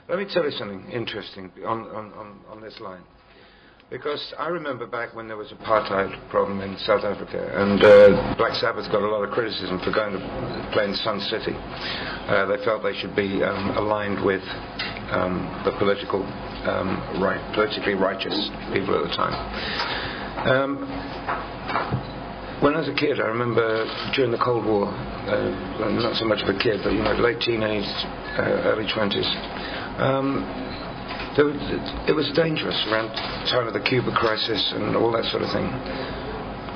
Let me tell you something interesting on this line. Because I remember back when there was apartheid problem in South Africa, and Black Sabbath got a lot of criticism for going to play in Sun City. They felt they should be aligned with the politically righteous people at the time. When I was a kid, I remember during the Cold War, not so much of a kid, but late teenage, early 20s. It was dangerous around the time of the Cuba crisis and all that sort of thing.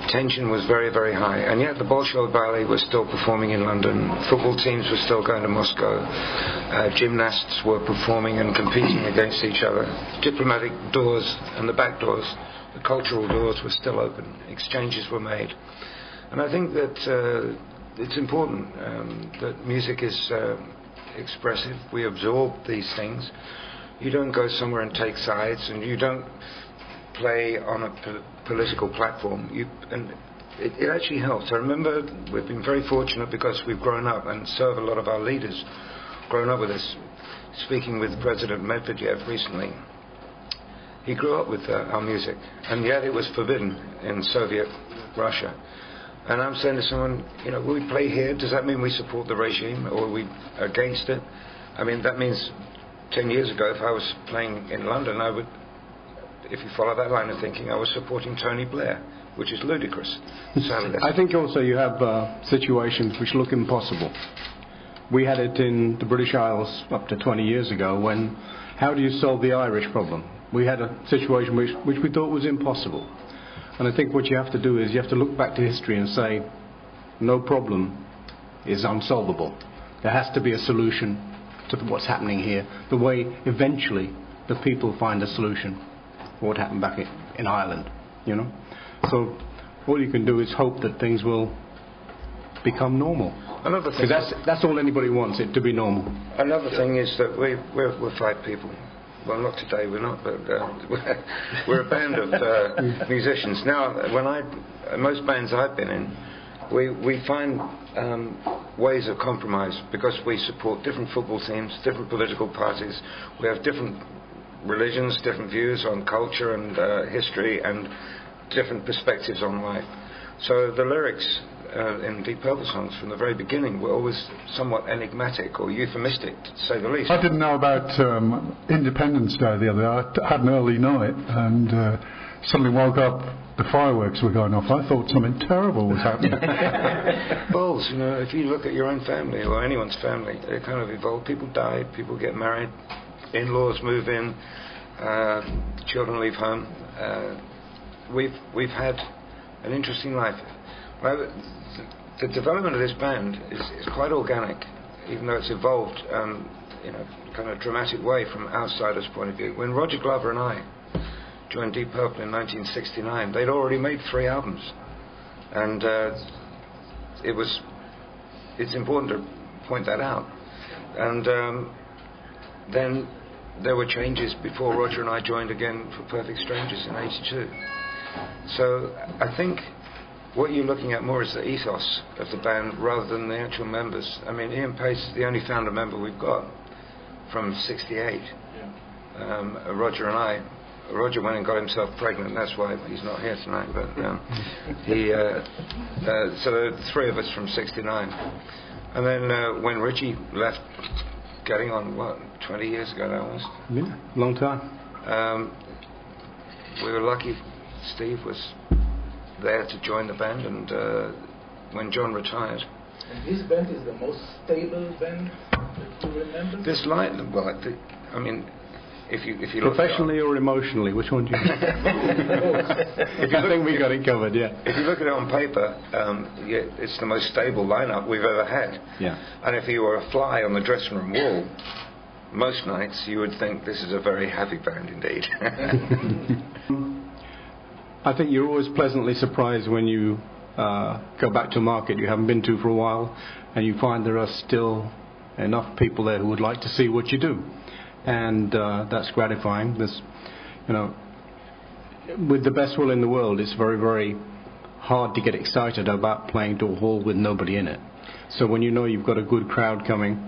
Tension was very, very high, and yet the Bolshoi Ballet was still performing in London. Football teams were still going to Moscow. Gymnasts were performing and competing against each other. Diplomatic doors and the back doors, the cultural doors, were still open. Exchanges were made. And I think that it's important that music is expressive. We absorb these things. You don't go somewhere and take sides, and you don't play on a political platform. It actually helps. I remember we've been very fortunate because we've grown up, and so have a lot of our leaders grown up with us. Speaking with President Medvedev recently, he grew up with our music, and yet it was forbidden in Soviet Russia. And I'm saying to someone, will we play here? Does that mean we support the regime, or are we against it? I mean, that means 10 years ago, if I was playing in London, I would, if you follow that line of thinking, I was supporting Tony Blair, which is ludicrous. I think also you have situations which look impossible. We had it in the British Isles up to 20 years ago when, how do you solve the Irish problem? We had a situation which we thought was impossible. And I think what you have to do is you have to look back to history and say, no problem is unsolvable. There has to be a solution to what's happening here, the way eventually the people find a solution for what happened back in Ireland, So all you can do is hope that things will become normal. Another thing, that's all anybody wants, it to be normal. Another thing is that we're five people. Well, not today, we're not, but we're a band of musicians. Now, most bands I've been in, we find ways of compromise because we support different football teams, different political parties. We have different religions, different views on culture and history, and different perspectives on life. So the lyrics in Deep-Purple songs from the very beginning were always somewhat enigmatic or euphemistic, to say the least. I didn't know about Independence Day the other day. I had an early night and suddenly woke up, the fireworks were going off. I thought something terrible was happening. Balls, if you look at your own family or anyone's family, they kind of evolve. People die, people get married, in-laws move in, children leave home. We've had an interesting life. The development of this band is quite organic, even though it's evolved in a kind of dramatic way from an outsider's point of view. When Roger Glover and I joined Deep-Purple in 1969, they'd already made 3 albums, and it's important to point that out. And then there were changes before Roger and I joined again for Perfect Strangers in '82. So I think what you're looking at more is the ethos of the band rather than the actual members. I mean, Ian Pace is the only founder member we've got from '68. Roger and I. Roger went and got himself pregnant, that's why he's not here tonight, but so there are 3 of us from '69. And then when Richie left, getting on 20 years ago now almost. Yeah, long time. We were lucky Steve was there to join the band, and when John retired. And this band is the most stable band that you remember? This line, if you look professionally or emotionally, which one do you think? I think we got it covered, yeah. If you look at it on paper, it's the most stable lineup we've ever had. Yeah. And if you were a fly on the dressing room wall, most nights you would think this is a very happy band indeed. I think you're always pleasantly surprised when you go back to a market you haven't been to for a while, and you find there are still enough people there who would like to see what you do. And that's gratifying. With the best will in the world, it's very, very hard to get excited about playing to a hall with nobody in it. So when you know you've got a good crowd coming,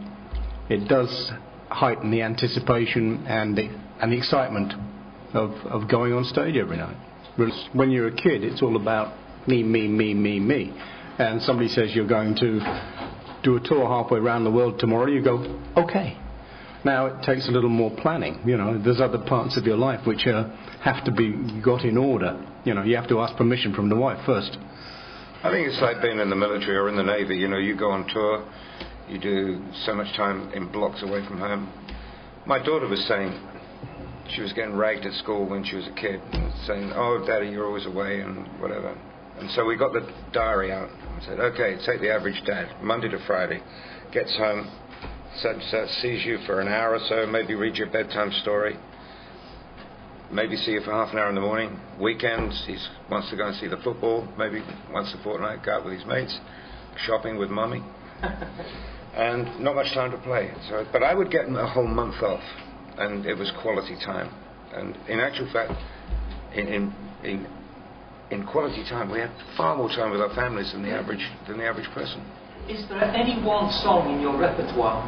it does heighten the anticipation and the excitement of going on stage every night. When you're a kid, it's all about me, me, me, me, me. And somebody says you're going to do a tour halfway around the world tomorrow, you go, okay. Now it takes a little more planning. You know, there's other parts of your life which have to be got in order. You know, you have to ask permission from the wife first. I think it's like being in the military or in the Navy. You know, you go on tour, you do so much time in blocks away from home. My daughter was saying she was getting ragged at school when she was a kid, and saying, "Oh, Daddy, you're always away," and whatever. And so we got the diary out and said, "Okay, take the average dad, Monday to Friday, gets home, sees you for an hour or so, maybe reads your bedtime story, maybe see you for half an hour in the morning. Weekends, he wants to go and see the football, maybe once a fortnight, go out with his mates, shopping with Mummy, and not much time to play." So, but I would get a whole month off, and it was quality time. And in actual fact, in quality time, we had far more time with our families than the average person. Is there any one song in your repertoire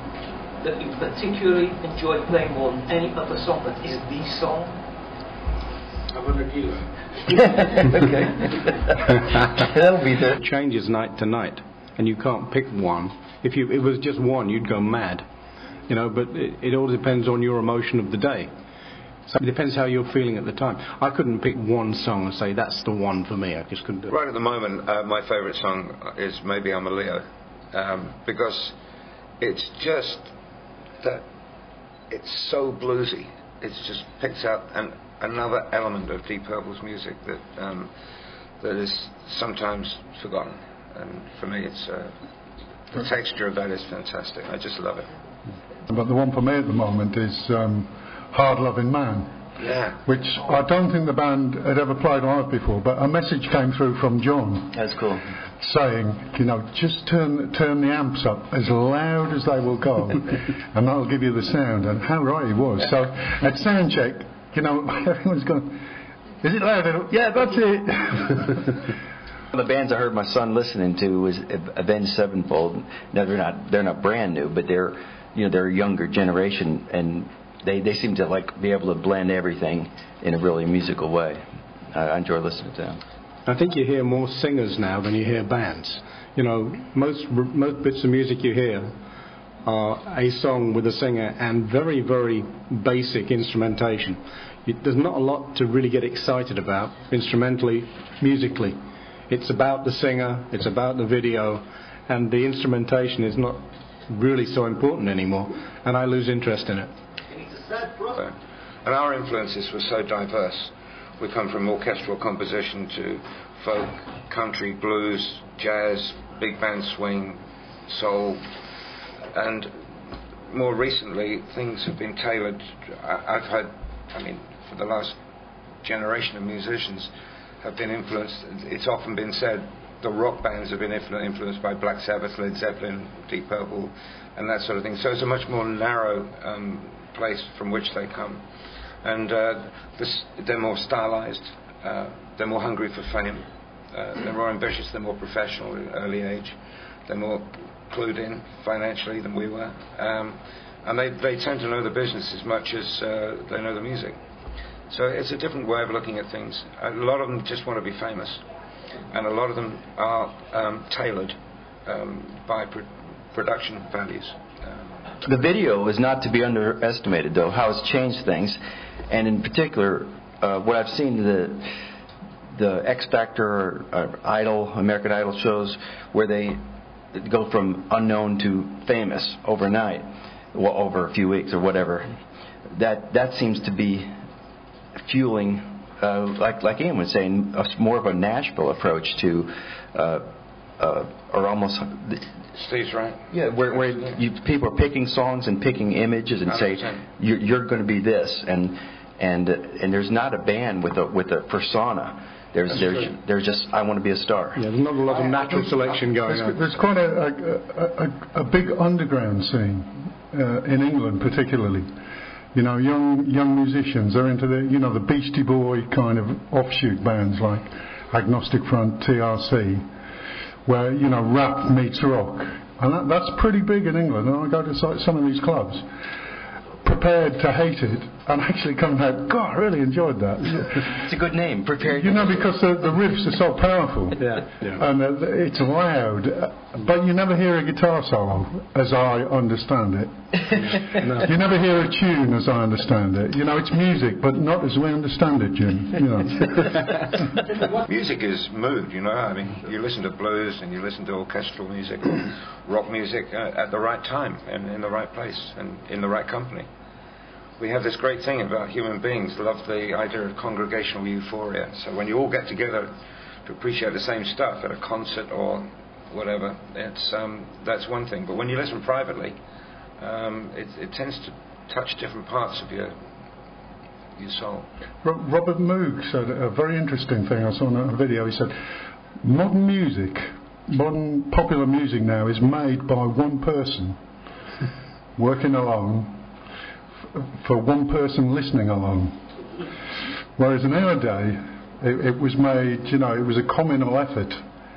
that you particularly enjoy playing more than any other song that is the song? Okay. That'll be the... It changes night to night, and you can't pick one. If it was just one, you'd go mad. You know, but it all depends on your emotion of the day. So it depends how you're feeling at the time. I couldn't pick one song and say that's the one for me. I just couldn't do it. Right at the moment, my favourite song is Maybe I'm a Leo, because it's just that it's so bluesy. It just picks out another element of Deep Purple's music that is sometimes forgotten. And for me, it's the texture of that is fantastic. I just love it. But the one for me at the moment is Hard Loving Man, yeah, which I don't think the band had ever played live before, but a message came through from John. That's cool. Saying, you know, just turn the amps up as loud as they will go, and that'll give you the sound. And how right he was. So at sound check, you know, everyone's going, "Is it loud enough?" "Yeah, that's it." The bands I heard my son listening to was Avenged Sevenfold. Now they're not brand new, but they're a younger generation, and they seem to like be able to blend everything in a really musical way. I enjoy listening to them. I think you hear more singers now than you hear bands. You know, most bits of music you hear are a song with a singer and very, very basic instrumentation. There's not a lot to really get excited about instrumentally, musically. It's about the singer, it's about the video, and the instrumentation is not really so important anymore, and I lose interest in it. And our influences were so diverse. We come from orchestral composition to folk, country, blues, jazz, big band swing, soul, and more recently things have been tailored. I've had, for the last generation of musicians have been influenced. It's often been said the rock bands have been influenced by Black Sabbath, Led Zeppelin, Deep Purple, and that sort of thing. So it's a much more narrow place from which they come. And they're more stylized, they're more hungry for fame, they're more ambitious, they're more professional at an early age, they're more clued in financially than we were. And they tend to know the business as much as they know the music. So it's a different way of looking at things. A lot of them just want to be famous, and a lot of them are tailored by production values. The video is not to be underestimated, though, how it's changed things, and in particular, what I've seen the X Factor or Idol, American Idol shows, where they go from unknown to famous overnight, over a few weeks or whatever. That seems to be fueling, like Ian was saying, more of a Nashville approach to, or almost. Steve's right. Yeah, where people are picking songs and picking images and 100%. Say you're going to be this, and there's not a band with a persona. There's just I want to be a star. Yeah, there's not a lot of natural selection going on. There's quite a big underground scene in England, particularly. You know, young musicians are into the Beastie Boy kind of offshoot bands like Agnostic Front, TRC, where rap meets rock, and that's pretty big in England. And I go to some of these clubs, prepared to hate it and actually coming out, God, I really enjoyed that. It's a good name, Prepared. You know, because the riffs are so powerful. And it's loud, but you never hear a guitar solo, as I understand it. You never hear a tune, as I understand it. You know, it's music, but not as we understand it, Jim. You know. Music is mood, you know. I mean, you listen to blues and you listen to orchestral music or rock music at the right time and in the right place and in the right company. We have this great thing about human beings, love the idea of congregational euphoria. So when you all get together to appreciate the same stuff at a concert or whatever, that's one thing. But when you listen privately, it tends to touch different parts of your soul. Robert Moog said a very interesting thing. I saw in a video. He said, modern popular music now is made by one person working alone for one person listening alone. Whereas in our day, it was made, you know, it was a communal effort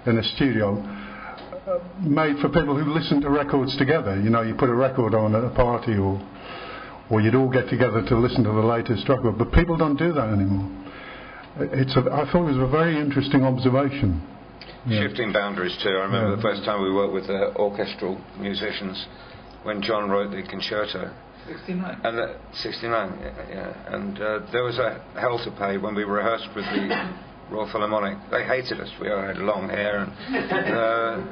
in a studio, made for people who listened to records together. You know, you put a record on at a party or you'd all get together to listen to the latest record. But people don't do that anymore. I thought it was a very interesting observation. Shifting boundaries too. I remember the first time we worked with the orchestral musicians when John wrote the concerto. 69. And 69, yeah. And there was a hell to pay when we rehearsed with the Royal Philharmonic. They hated us. We all had long hair and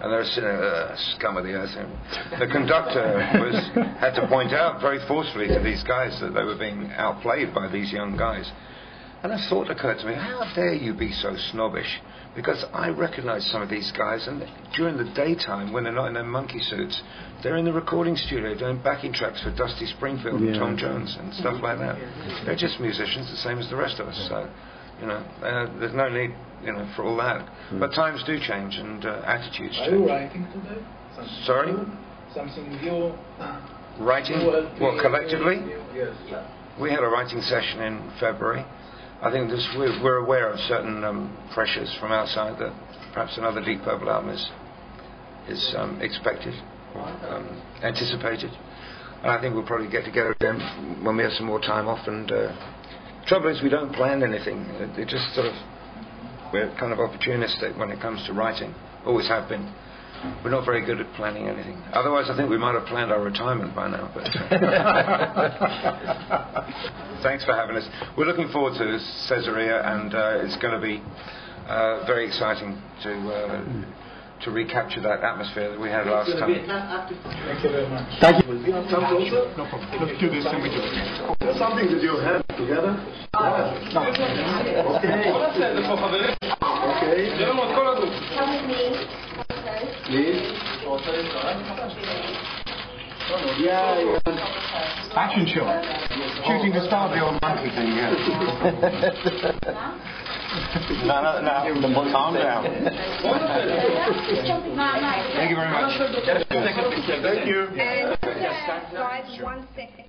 they were sitting there, scum of the earth. And the conductor had to point out very forcefully to these guys that they were being outplayed by these young guys. And a thought occurred to me, how dare you be so snobbish? Because I recognise some of these guys, and during the daytime, when they're not in their monkey suits, they're in the recording studio doing backing tracks for Dusty Springfield and Tom Jones and stuff like that. They're just musicians, the same as the rest of us. So, you know, there's no need, you know, for all that. But times do change and attitudes change. Are you writing today? Sorry? Something new? Writing? What, collectively? Yes. We had a writing session in February. I think we're aware of certain pressures from outside that perhaps another Deep-Purple album is expected, anticipated. And I think we'll probably get together again when we have some more time off. And trouble is, we don't plan anything. It just sort of, we're kind of opportunistic when it comes to writing. Always have been. We're not very good at planning anything. Otherwise, I think we might have planned our retirement by now. But thanks for having us. We're looking forward to Caesarea, and it's going to be very exciting to recapture that atmosphere that we had last time. Thank you very much. Thank you. No problem. Let's do this and we do it. Something with your hands together. Okay. Come with me. Please. Yeah. Action shot. Shooting the star, the old monkey thing, yeah. No. Calm down. Thank you very much. Thank you. And guys, 1 second.